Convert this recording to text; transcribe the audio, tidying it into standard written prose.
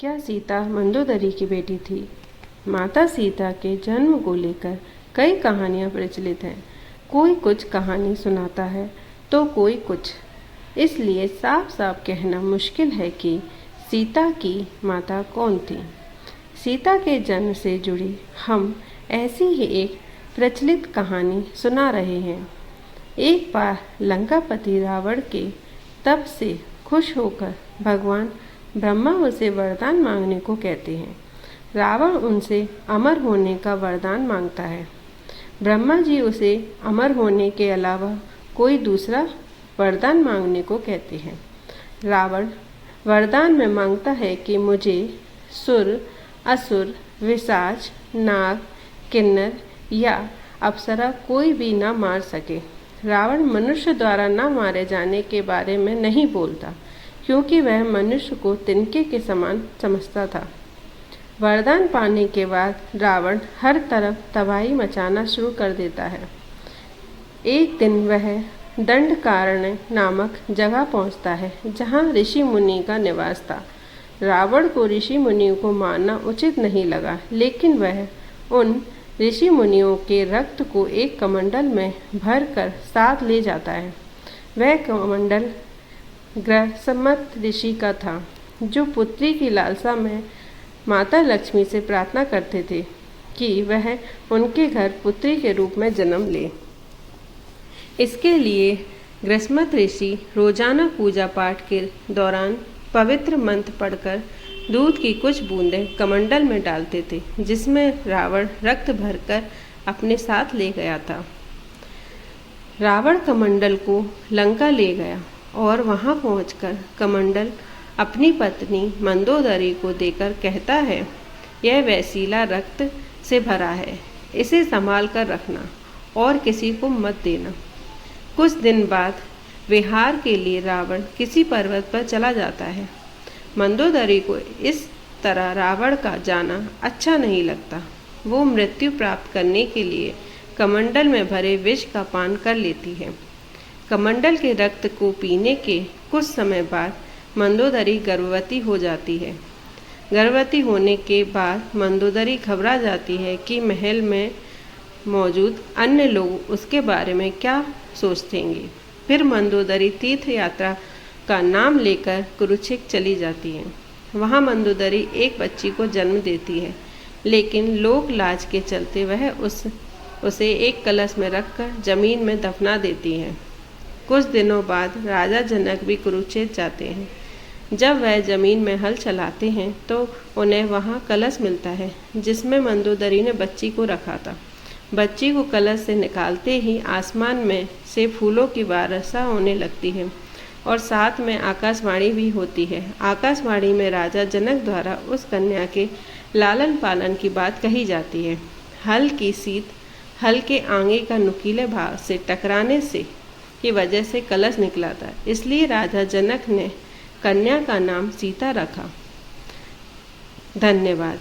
क्या सीता मंदोदरी की बेटी थी? माता सीता के जन्म को लेकर कई कहानियाँ प्रचलित हैं। कोई कुछ कहानी सुनाता है तो कोई कुछ। इसलिए साफ साफ कहना मुश्किल है कि सीता की माता कौन थी। सीता के जन्म से जुड़ी हम ऐसी ही एक प्रचलित कहानी सुना रहे हैं। एक बार लंकापति रावण के तप से खुश होकर भगवान ब्रह्मा उसे वरदान मांगने को कहते हैं। रावण उनसे अमर होने का वरदान मांगता है। ब्रह्मा जी उसे अमर होने के अलावा कोई दूसरा वरदान मांगने को कहते हैं। रावण वरदान में मांगता है कि मुझे सुर, असुर, विशाच, नाग, किन्नर या अप्सरा कोई भी न मार सके। रावण मनुष्य द्वारा न मारे जाने के बारे में नहीं बोलता, क्योंकि वह मनुष्य को तिनके के समान समझता था। वरदान पाने के बाद रावण हर तरफ तबाही मचाना शुरू कर देता है। एक दिन वह दंडकारण्य नामक जगह पहुंचता है, जहां ऋषि मुनि का निवास था। रावण को ऋषि मुनियों को मारना उचित नहीं लगा, लेकिन वह उन ऋषि मुनियों के रक्त को एक कमंडल में भरकर साथ ले जाता है। वह कमंडल ग्रसमत ऋषि का था, जो पुत्री की लालसा में माता लक्ष्मी से प्रार्थना करते थे कि वह उनके घर पुत्री के रूप में जन्म ले। इसके लिए ग्रसमत ऋषि रोजाना पूजा पाठ के दौरान पवित्र मंत्र पढ़कर दूध की कुछ बूंदें कमंडल में डालते थे, जिसमें रावण रक्त भरकर अपने साथ ले गया था। रावण कमंडल को लंका ले गया और वहां पहुंचकर कमंडल अपनी पत्नी मंदोदरी को देकर कहता है, यह वैसीला रक्त से भरा है, इसे संभाल कर रखना और किसी को मत देना। कुछ दिन बाद विहार के लिए रावण किसी पर्वत पर चला जाता है। मंदोदरी को इस तरह रावण का जाना अच्छा नहीं लगता। वो मृत्यु प्राप्त करने के लिए कमंडल में भरे विष का पान कर लेती है। कमंडल के रक्त को पीने के कुछ समय बाद मंदोदरी गर्भवती हो जाती है। गर्भवती होने के बाद मंदोदरी घबरा जाती है कि महल में मौजूद अन्य लोग उसके बारे में क्या सोचेंगे। फिर मंदोदरी तीर्थ यात्रा का नाम लेकर कुरुक्षेत्र चली जाती है। वहाँ मंदोदरी एक बच्ची को जन्म देती है, लेकिन लोक लाज के चलते वह उसे एक कलश में रखकर जमीन में दफना देती है। कुछ दिनों बाद राजा जनक भी कुरुक्षेत्र जाते हैं। जब वह जमीन में हल चलाते हैं तो उन्हें वहाँ कलश मिलता है, जिसमें मंदोदरी ने बच्ची को रखा था। बच्ची को कलश से निकालते ही आसमान में से फूलों की वर्षा होने लगती है और साथ में आकाशवाणी भी होती है। आकाशवाणी में राजा जनक द्वारा उस कन्या के लालन पालन की बात कही जाती है। हल की सीत हल के आगे का नुकीले भाग से टकराने से की वजह से कलश निकला था, इसलिए राजा जनक ने कन्या का नाम सीता रखा। धन्यवाद।